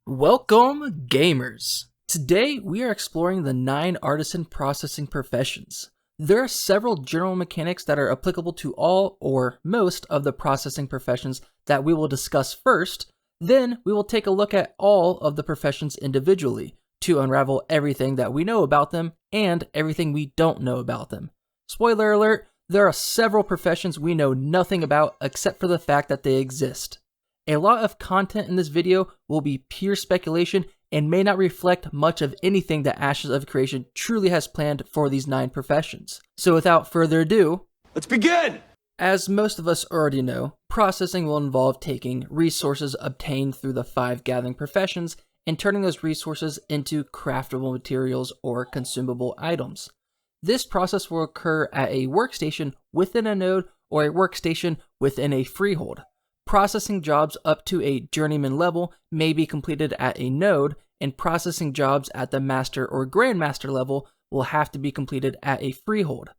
Welcome, gamers! Today we are exploring the 9 artisan processing professions. There are several general mechanics that are applicable to all or most of the processing professions that we will discuss first. Then we will take a look at all of the professions individually to unravel everything that we know about them and everything we don't know about them. Spoiler alert, there are several professions we know nothing about except for the fact that they exist. A lot of content in this video will be pure speculation and may not reflect much of anything that Ashes of Creation truly has planned for these 9 professions. So without further ado, let's begin! As most of us already know, processing will involve taking resources obtained through the 5 gathering professions and turning those resources into craftable materials or consumable items. This process will occur at a workstation within a node or a workstation within a freehold. Processing jobs up to a journeyman level may be completed at a node, and processing jobs at the master or grandmaster level will have to be completed at a freehold.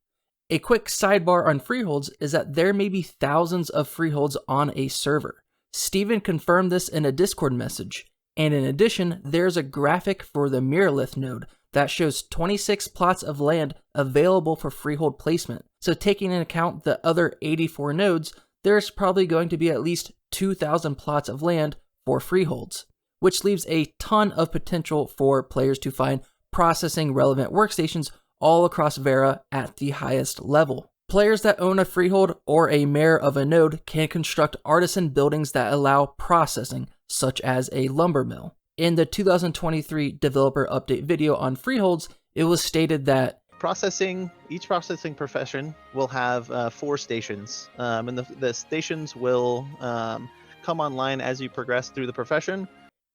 A quick sidebar on freeholds is that there may be thousands of freeholds on a server. Steven confirmed this in a Discord message, and in addition, there's a graphic for the Mirrorlith node that shows 26 plots of land available for freehold placement. So taking into account the other 84 nodes, there's probably going to be at least 2,000 plots of land for freeholds, which leaves a ton of potential for players to find processing relevant workstations all across Vera at the highest level. Players that own a freehold or a mare of a node can construct artisan buildings that allow processing, such as a lumber mill. In the 2023 developer update video on freeholds, it was stated that each processing profession will have 4 stations, and the stations will come online as you progress through the profession.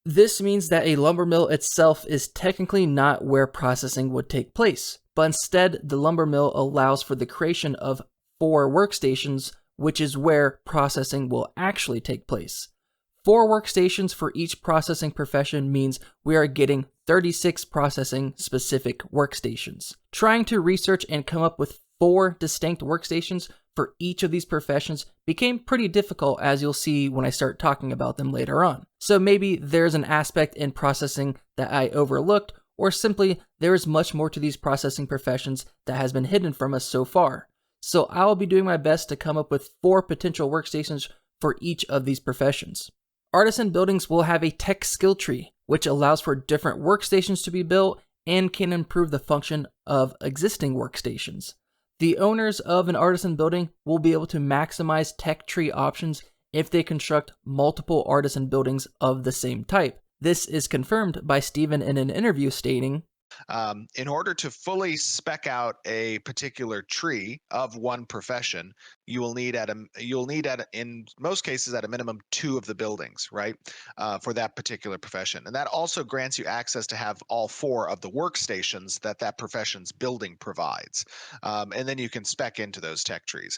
This means that a lumber mill itself is technically not where processing would take place, but instead the lumber mill allows for the creation of 4 workstations, which is where processing will actually take place. 4 workstations for each processing profession means we are getting 36 processing specific workstations. Trying to research and come up with 4 distinct workstations for each of these professions became pretty difficult, as you'll see when I start talking about them later on. So maybe there's an aspect in processing that I overlooked, or simply there is much more to these processing professions that has been hidden from us so far. So I'll be doing my best to come up with 4 potential workstations for each of these professions. Artisan buildings will have a tech skill tree, which allows for different workstations to be built and can improve the function of existing workstations. The owners of an artisan building will be able to maximize tech tree options if they construct multiple artisan buildings of the same type. This is confirmed by Steven in an interview stating, in order to fully spec out a particular tree of one profession, you'll need in most cases at a minimum 2 of the buildings, right? For that particular profession. And that also grants you access to have all 4 of the workstations that profession's building provides. And then you can spec into those tech trees.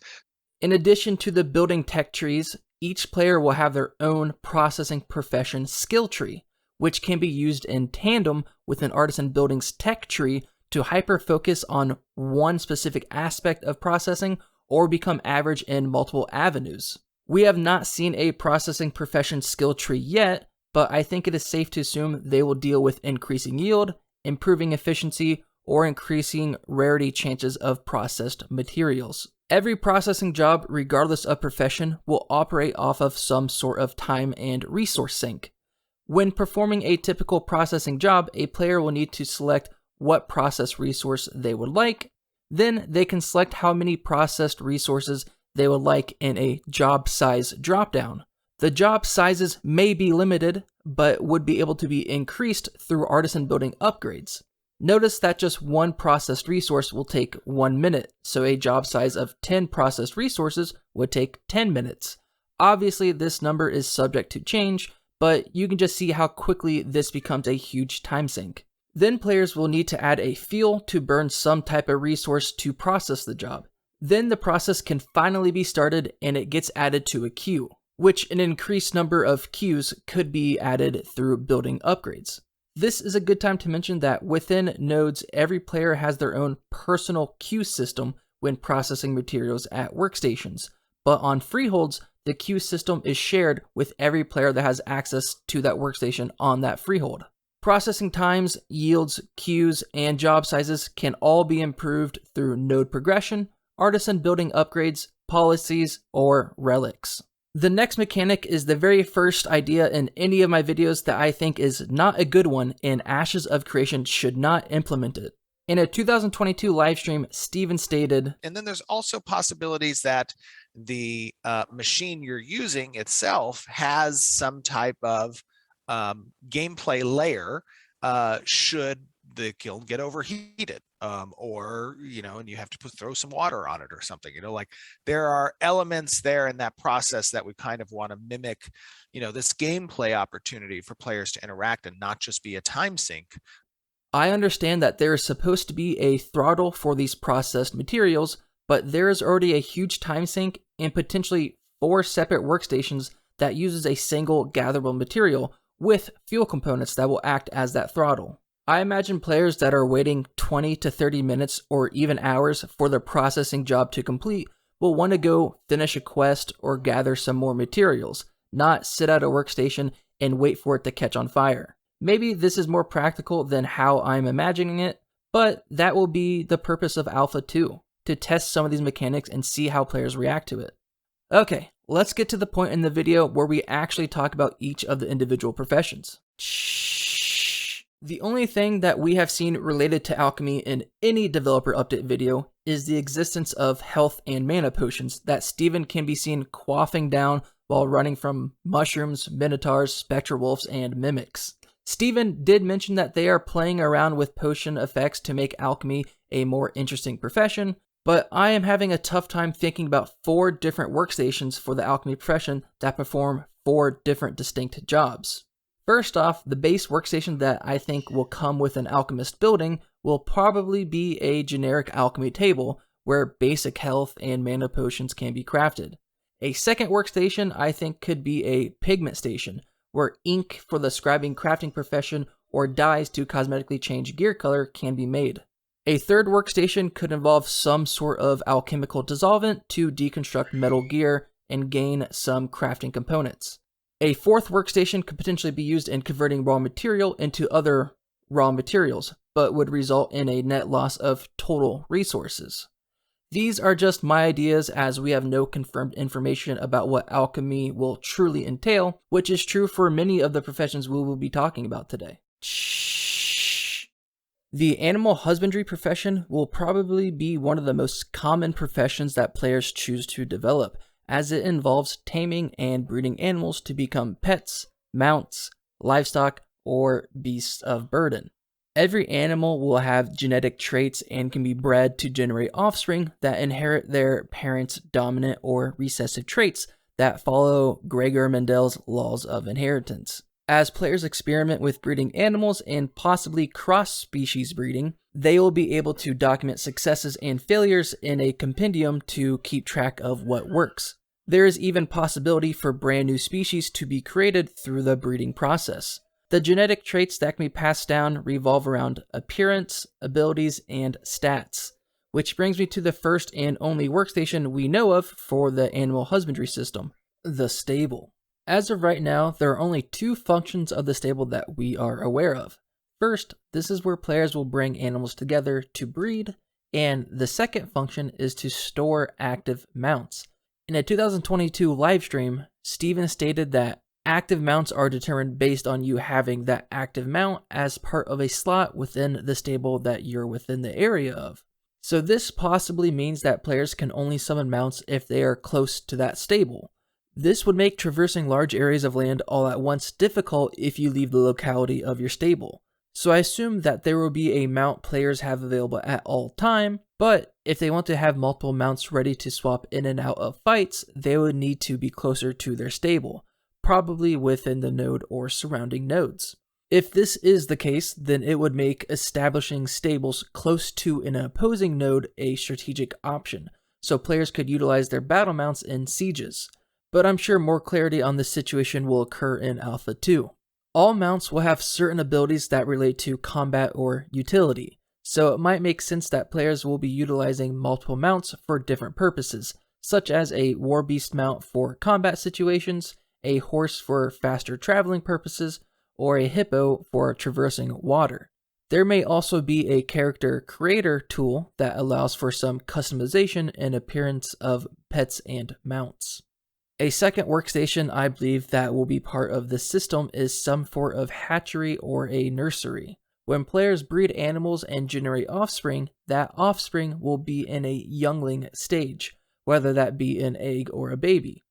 In addition to the building tech trees, each player will have their own processing profession skill tree, which can be used in tandem with an artisan building's tech tree to hyper-focus on one specific aspect of processing or become average in multiple avenues. We have not seen a processing profession skill tree yet, but I think it is safe to assume they will deal with increasing yield, improving efficiency, or increasing rarity chances of processed materials. Every processing job, regardless of profession, will operate off of some sort of time and resource sink. When performing a typical processing job, a player will need to select what process resource they would like. Then they can select how many processed resources they would like in a job size dropdown. The job sizes may be limited, but would be able to be increased through artisan building upgrades. Notice that just one processed resource will take 1 minute, so a job size of 10 processed resources would take 10 minutes. Obviously, this number is subject to change, but you can just see how quickly this becomes a huge time sink. Then players will need to add a fuel to burn some type of resource to process the job. Then the process can finally be started and it gets added to a queue, which an increased number of queues could be added through building upgrades. This is a good time to mention that within nodes, every player has their own personal queue system when processing materials at workstations, but on freeholds, the queue system is shared with every player that has access to that workstation on that freehold. Processing times, yields, queues, and job sizes can all be improved through node progression, artisan building upgrades, policies, or relics. The next mechanic is the very first idea in any of my videos that I think is not a good one, and Ashes of Creation should not implement it. In a 2022 livestream, Steven stated, and then there's also possibilities that the machine you're using itself has some type of gameplay layer should the kiln get overheated, or and you have to throw some water on it or something. Like there are elements there in that process that we kind of want to mimic, this gameplay opportunity for players to interact and not just be a time sink. I understand that there is supposed to be a throttle for these processed materials, but there is already a huge time sink and potentially 4 separate workstations that uses a single gatherable material with fuel components that will act as that throttle. I imagine players that are waiting 20 to 30 minutes or even hours for the processing job to complete will want to go finish a quest or gather some more materials, not sit at a workstation and wait for it to catch on fire. Maybe this is more practical than how I'm imagining it, but that will be the purpose of Alpha 2, to test some of these mechanics and see how players react to it. Okay, let's get to the point in the video where we actually talk about each of the individual professions. The only thing that we have seen related to alchemy in any developer update video is the existence of health and mana potions that Steven can be seen quaffing down while running from mushrooms, minotaurs, spectre wolves, and mimics. Steven did mention that they are playing around with potion effects to make alchemy a more interesting profession, but I am having a tough time thinking about 4 different workstations for the alchemy profession that perform 4 different distinct jobs. First off, the base workstation that I think will come with an alchemist building will probably be a generic alchemy table where basic health and mana potions can be crafted. A second workstation I think could be a pigment station, where ink for the scribing crafting profession or dyes to cosmetically change gear color can be made. A third workstation could involve some sort of alchemical dissolvent to deconstruct metal gear and gain some crafting components. A fourth workstation could potentially be used in converting raw material into other raw materials, but would result in a net loss of total resources. These are just my ideas, as we have no confirmed information about what alchemy will truly entail, which is true for many of the professions we will be talking about today. The animal husbandry profession will probably be one of the most common professions that players choose to develop, as it involves taming and breeding animals to become pets, mounts, livestock, or beasts of burden. Every animal will have genetic traits and can be bred to generate offspring that inherit their parents' dominant or recessive traits that follow Gregor Mendel's laws of inheritance. As players experiment with breeding animals and possibly cross-species breeding, they will be able to document successes and failures in a compendium to keep track of what works. There is even possibility for brand new species to be created through the breeding process. The genetic traits that can be passed down revolve around appearance, abilities, and stats, which brings me to the first and only workstation we know of for the animal husbandry system, the stable. As of right now, there are only 2 functions of the stable that we are aware of. First, this is where players will bring animals together to breed, and the second function is to store active mounts. In a 2022 livestream, Steven stated that active mounts are determined based on you having that active mount as part of a slot within the stable that you're within the area of. So this possibly means that players can only summon mounts if they are close to that stable. This would make traversing large areas of land all at once difficult if you leave the locality of your stable. So I assume that there will be a mount players have available at all time, but if they want to have multiple mounts ready to swap in and out of fights, they would need to be closer to their stable, probably within the node or surrounding nodes. If this is the case, then it would make establishing stables close to an opposing node a strategic option, so players could utilize their battle mounts in sieges. But I'm sure more clarity on this situation will occur in Alpha 2. All mounts will have certain abilities that relate to combat or utility, so it might make sense that players will be utilizing multiple mounts for different purposes, such as a war beast mount for combat situations, a horse for faster traveling purposes, or a hippo for traversing water. There may also be a character creator tool that allows for some customization and appearance of pets and mounts. A second workstation I believe that will be part of the system is some sort of hatchery or a nursery. When players breed animals and generate offspring, that offspring will be in a youngling stage, whether that be an egg or a baby.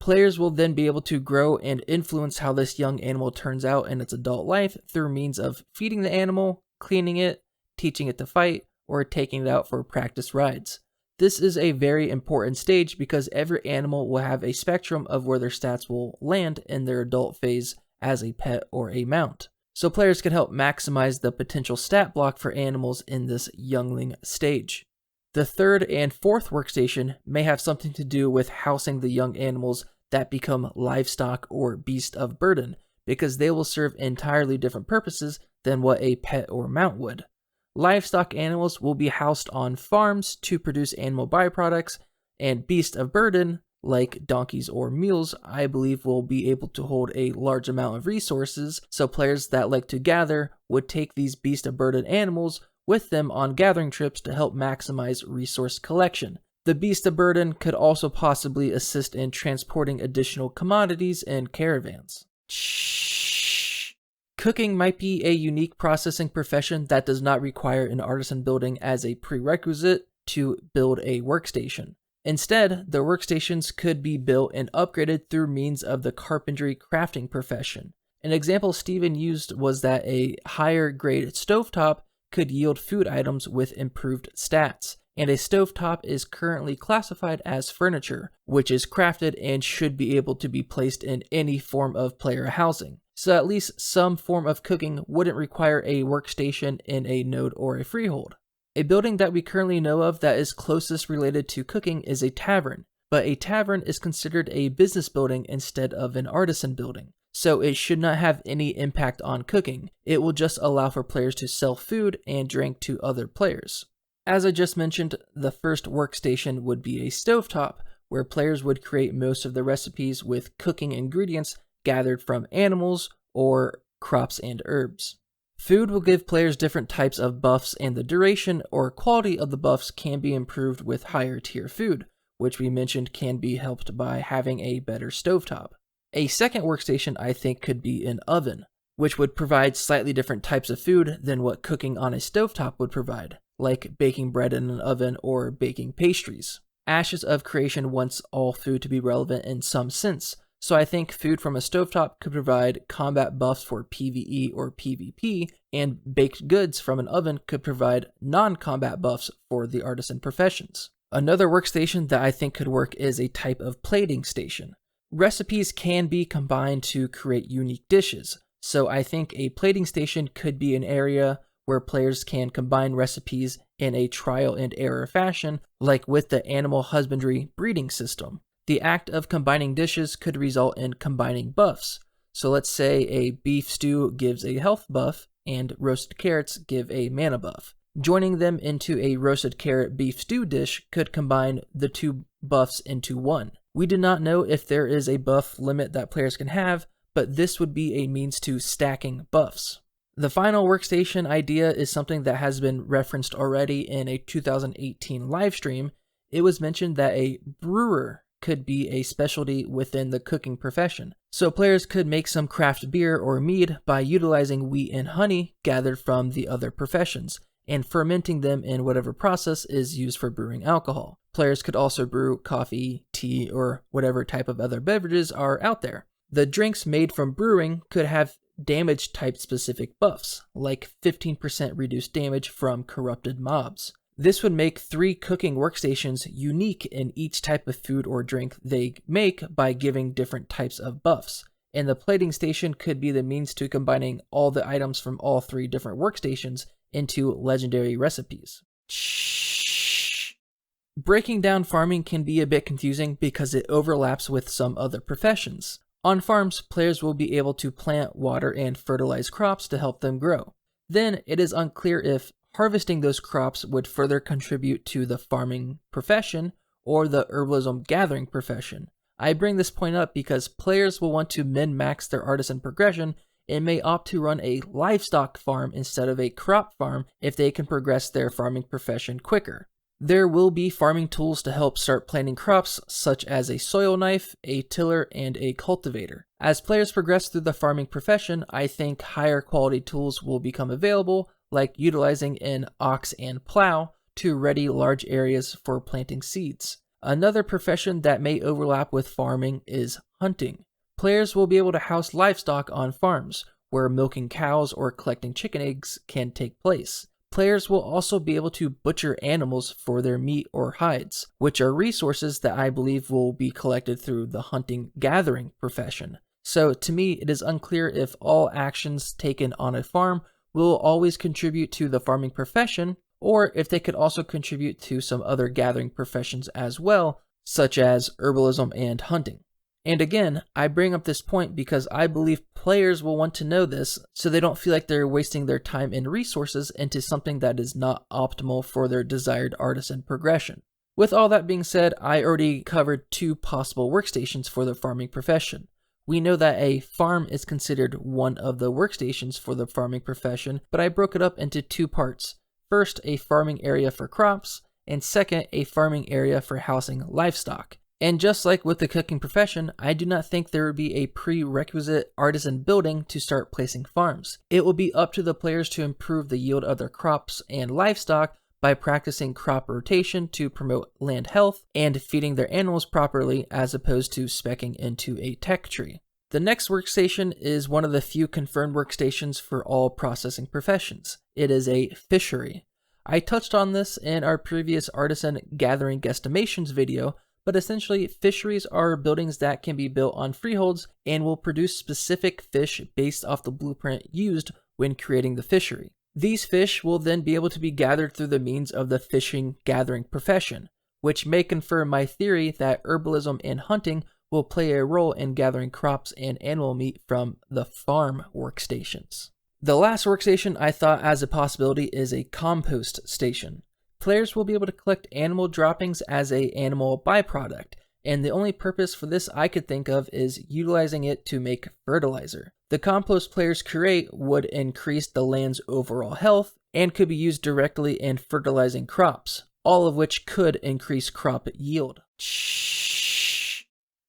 Players will then be able to grow and influence how this young animal turns out in its adult life through means of feeding the animal, cleaning it, teaching it to fight, or taking it out for practice rides. This is a very important stage because every animal will have a spectrum of where their stats will land in their adult phase as a pet or a mount. So players can help maximize the potential stat block for animals in this youngling stage. The third and fourth workstation may have something to do with housing the young animals that become livestock or beast of burden, because they will serve entirely different purposes than what a pet or mount would. Livestock animals will be housed on farms to produce animal byproducts, and beast of burden, like donkeys or mules, I believe will be able to hold a large amount of resources, so players that like to gather would take these beast of burden animals with them on gathering trips to help maximize resource collection. The beast of burden could also possibly assist in transporting additional commodities and caravans. Shh. Cooking might be a unique processing profession that does not require an artisan building as a prerequisite to build a workstation. Instead, the workstations could be built and upgraded through means of the carpentry crafting profession. An example Steven used was that a higher grade stovetop could yield food items with improved stats, and a stovetop is currently classified as furniture, which is crafted and should be able to be placed in any form of player housing. So at least some form of cooking wouldn't require a workstation in a node or a freehold. A building that we currently know of that is closest related to cooking is a tavern, but a tavern is considered a business building instead of an artisan building, so it should not have any impact on cooking. It will just allow for players to sell food and drink to other players. As I just mentioned, the first workstation would be a stovetop, where players would create most of the recipes with cooking ingredients gathered from animals or crops and herbs. Food will give players different types of buffs, and the duration or quality of the buffs can be improved with higher tier food, which we mentioned can be helped by having a better stovetop. A second workstation I think could be an oven, which would provide slightly different types of food than what cooking on a stovetop would provide, like baking bread in an oven or baking pastries. Ashes of Creation wants all food to be relevant in some sense, so I think food from a stovetop could provide combat buffs for PvE or PvP, and baked goods from an oven could provide non-combat buffs for the artisan professions. Another workstation that I think could work is a type of plating station. Recipes can be combined to create unique dishes, so I think a plating station could be an area where players can combine recipes in a trial and error fashion, like with the animal husbandry breeding system. The act of combining dishes could result in combining buffs. So let's say a beef stew gives a health buff and roasted carrots give a mana buff. Joining them into a roasted carrot beef stew dish could combine the two buffs into one. We do not know if there is a buff limit that players can have, but this would be a means to stacking buffs. The final workstation idea is something that has been referenced already in a 2018 livestream. It was mentioned that a brewer could be a specialty within the cooking profession. So players could make some craft beer or mead by utilizing wheat and honey gathered from the other professions, and fermenting them in whatever process is used for brewing alcohol. Players could also brew coffee, tea, or whatever type of other beverages are out there. The drinks made from brewing could have damage type specific buffs, like 15% reduced damage from corrupted mobs. This would make 3 cooking workstations unique in each type of food or drink they make by giving different types of buffs. And the plating station could be the means to combining all the items from all 3 different workstations into legendary recipes. Shh. Breaking down farming can be a bit confusing because it overlaps with some other professions. On farms, players will be able to plant, water, and fertilize crops to help them grow. Then it is unclear if harvesting those crops would further contribute to the farming profession, or the herbalism gathering profession. I bring this point up because players will want to min-max their artisan progression and may opt to run a livestock farm instead of a crop farm if they can progress their farming profession quicker. There will be farming tools to help start planting crops, such as a soil knife, a tiller, and a cultivator. As players progress through the farming profession, I think higher quality tools will become available, like utilizing an ox and plow to ready large areas for planting seeds. Another profession that may overlap with farming is hunting. Players will be able to house livestock on farms, where milking cows or collecting chicken eggs can take place. Players will also be able to butcher animals for their meat or hides, which are resources that I believe will be collected through the hunting-gathering profession. So to me, it is unclear if all actions taken on a farm will always contribute to the farming profession, or if they could also contribute to some other gathering professions as well, such as herbalism and hunting. And again, I bring up this point because I believe players will want to know this so they don't feel like they're wasting their time and resources into something that is not optimal for their desired artisan progression. With all that being said, I already covered 2 possible workstations for the farming profession. We know that a farm is considered one of the workstations for the farming profession, but I broke it up into 2 parts. First, a farming area for crops, and second, a farming area for housing livestock. And just like with the cooking profession, I do not think there would be a prerequisite artisan building to start placing farms. It will be up to the players to improve the yield of their crops and livestock by practicing crop rotation to promote land health and feeding their animals properly, as opposed to speccing into a tech tree. The next workstation is one of the few confirmed workstations for all processing professions. It is a fishery. I touched on this in our previous artisan gathering guesstimations video, but essentially fisheries are buildings that can be built on freeholds and will produce specific fish based off the blueprint used when creating the fishery. These fish will then be able to be gathered through the means of the fishing gathering profession, which may confirm my theory that herbalism and hunting will play a role in gathering crops and animal meat from the farm workstations. The last workstation I thought as a possibility is a compost station. Players will be able to collect animal droppings as an animal byproduct, and the only purpose for this I could think of is utilizing it to make fertilizer. The compost players create would increase the land's overall health and could be used directly in fertilizing crops, all of which could increase crop yield.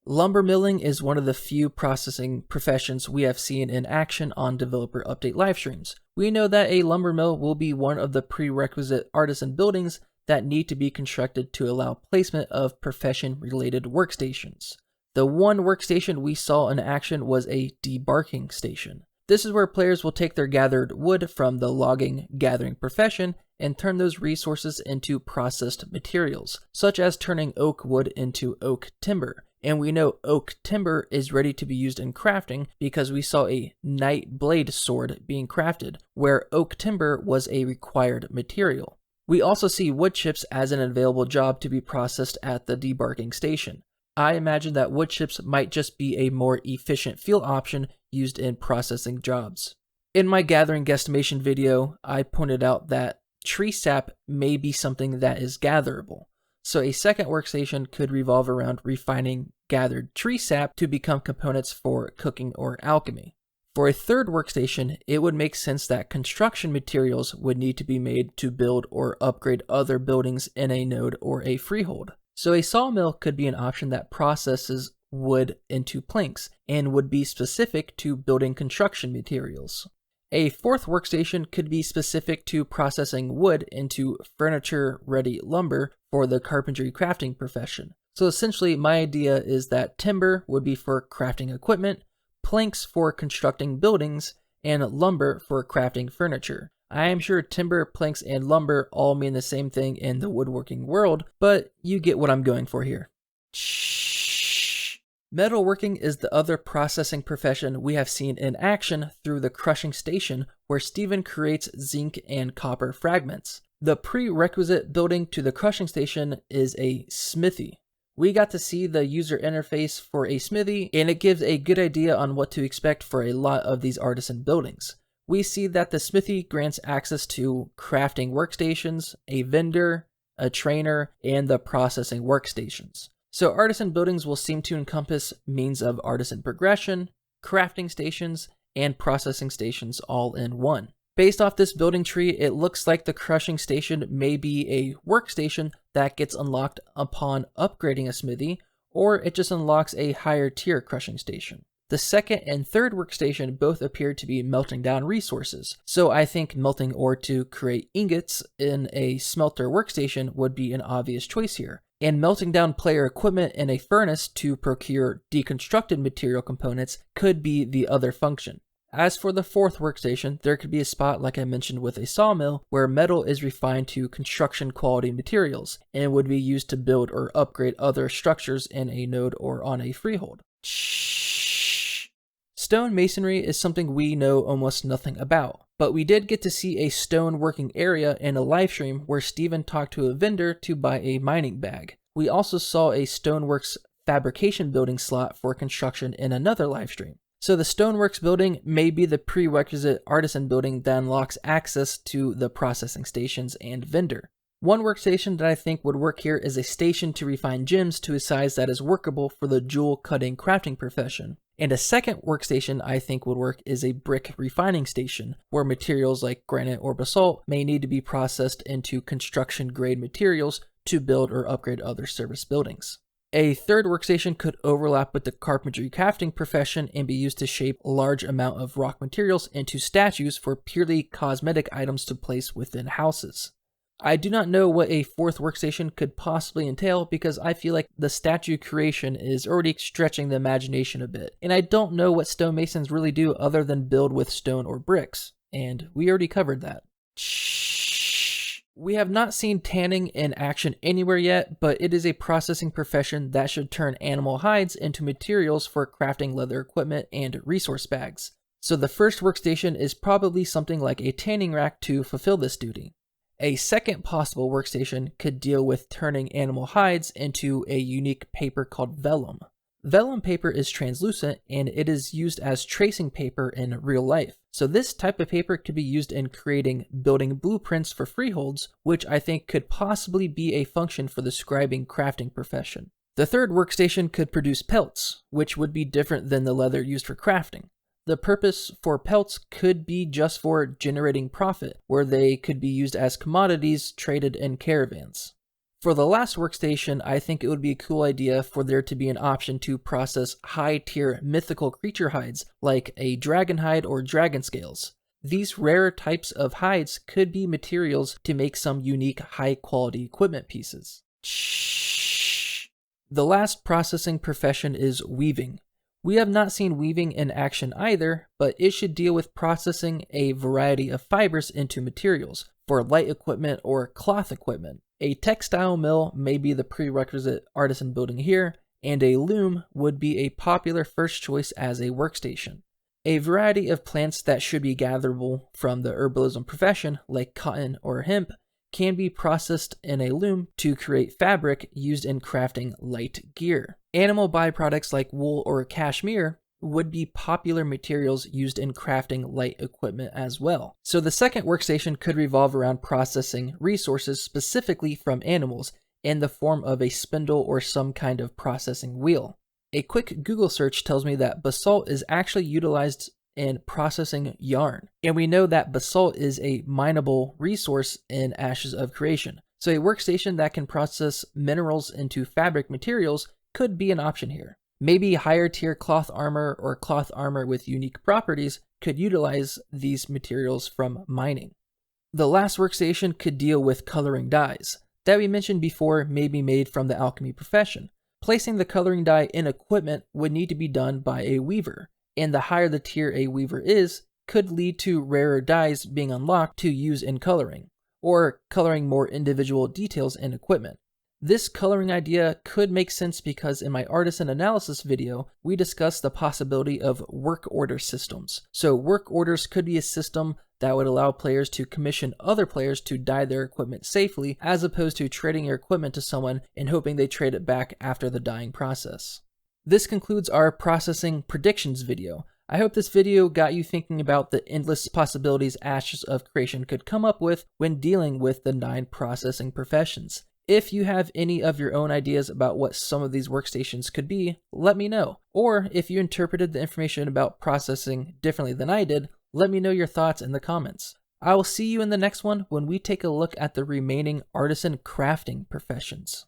Lumber milling is one of the few processing professions we have seen in action on developer update livestreams. We know that a lumber mill will be one of the prerequisite artisan buildings that need to be constructed to allow placement of profession-related workstations. The one workstation we saw in action was a debarking station. This is where players will take their gathered wood from the logging gathering profession and turn those resources into processed materials, such as turning oak wood into oak timber. And we know oak timber is ready to be used in crafting because we saw a knight blade sword being crafted, where oak timber was a required material. We also see wood chips as an available job to be processed at the debarking station. I imagine that wood chips might just be a more efficient fuel option used in processing jobs. In my gathering guesstimation video, I pointed out that tree sap may be something that is gatherable. So a second workstation could revolve around refining gathered tree sap to become components for cooking or alchemy. For a third workstation, it would make sense that construction materials would need to be made to build or upgrade other buildings in a node or a freehold. So a sawmill could be an option that processes wood into planks and would be specific to building construction materials. A fourth workstation could be specific to processing wood into furniture-ready lumber for the carpentry crafting profession. So essentially, my idea is that timber would be for crafting equipment, planks for constructing buildings, and lumber for crafting furniture. I am sure timber, planks, and lumber all mean the same thing in the woodworking world, but you get what I'm going for here. Metalworking is the other processing profession we have seen in action through the crushing station, where Steven creates zinc and copper fragments. The prerequisite building to the crushing station is a smithy. We got to see the user interface for a smithy, and it gives a good idea on what to expect for a lot of these artisan buildings. We see that the smithy grants access to crafting workstations, a vendor, a trainer, and the processing workstations. So artisan buildings will seem to encompass means of artisan progression, crafting stations, and processing stations all in one. Based off this building tree, it looks like the crushing station may be a workstation that gets unlocked upon upgrading a smithy, or it just unlocks a higher tier crushing station. The second and third workstation both appear to be melting down resources, so I think melting ore to create ingots in a smelter workstation would be an obvious choice here, and melting down player equipment in a furnace to procure deconstructed material components could be the other function. As for the fourth workstation, there could be a spot like I mentioned with a sawmill where metal is refined to construction quality materials and would be used to build or upgrade other structures in a node or on a freehold. Stone masonry is something we know almost nothing about, but we did get to see a stone working area in a livestream where Steven talked to a vendor to buy a mining bag. We also saw a Stoneworks fabrication building slot for construction in another livestream. So the Stoneworks building may be the prerequisite artisan building that unlocks access to the processing stations and vendor. One workstation that I think would work here is a station to refine gems to a size that is workable for the jewel cutting crafting profession. And a second workstation I think would work is a brick refining station, where materials like granite or basalt may need to be processed into construction grade materials to build or upgrade other service buildings. A third workstation could overlap with the carpentry crafting profession and be used to shape a large amount of rock materials into statues for purely cosmetic items to place within houses. I do not know what a fourth workstation could possibly entail because I feel like the statue creation is already stretching the imagination a bit, and I don't know what stonemasons really do other than build with stone or bricks, and we already covered that. We have not seen tanning in action anywhere yet, but it is a processing profession that should turn animal hides into materials for crafting leather equipment and resource bags. So the first workstation is probably something like a tanning rack to fulfill this duty. A second possible workstation could deal with turning animal hides into a unique paper called vellum. Vellum paper is translucent and it is used as tracing paper in real life. So this type of paper could be used in creating building blueprints for freeholds, which I think could possibly be a function for the scribing crafting profession. The third workstation could produce pelts, which would be different than the leather used for crafting. The purpose for pelts could be just for generating profit, where they could be used as commodities traded in caravans. For the last workstation, I think it would be a cool idea for there to be an option to process high-tier mythical creature hides, like a dragon hide or dragon scales. These rare types of hides could be materials to make some unique high-quality equipment pieces. The last processing profession is weaving. We have not seen weaving in action either, but it should deal with processing a variety of fibers into materials for light equipment or cloth equipment. A textile mill may be the prerequisite artisan building here, and a loom would be a popular first choice as a workstation. A variety of plants that should be gatherable from the herbalism profession, like cotton or hemp, can be processed in a loom to create fabric used in crafting light gear. Animal byproducts like wool or cashmere would be popular materials used in crafting light equipment as well. So the second workstation could revolve around processing resources specifically from animals in the form of a spindle or some kind of processing wheel. A quick Google search tells me that basalt is actually utilized in processing yarn, and we know that basalt is a mineable resource in Ashes of Creation. So a workstation that can process minerals into fabric materials could be an option here. Maybe higher tier cloth armor or cloth armor with unique properties could utilize these materials from mining. The last workstation could deal with coloring dyes that we mentioned before may be made from the alchemy profession. Placing the coloring dye in equipment would need to be done by a weaver, and the higher the tier a weaver is, could lead to rarer dyes being unlocked to use in coloring, or coloring more individual details in equipment. This coloring idea could make sense because in my artisan analysis video, we discussed the possibility of work order systems. So work orders could be a system that would allow players to commission other players to dye their equipment safely, as opposed to trading your equipment to someone and hoping they trade it back after the dyeing process. This concludes our processing predictions video. I hope this video got you thinking about the endless possibilities Ashes of Creation could come up with when dealing with the 9 processing professions. If you have any of your own ideas about what some of these workstations could be, let me know. Or if you interpreted the information about processing differently than I did, let me know your thoughts in the comments. I will see you in the next one when we take a look at the remaining artisan crafting professions.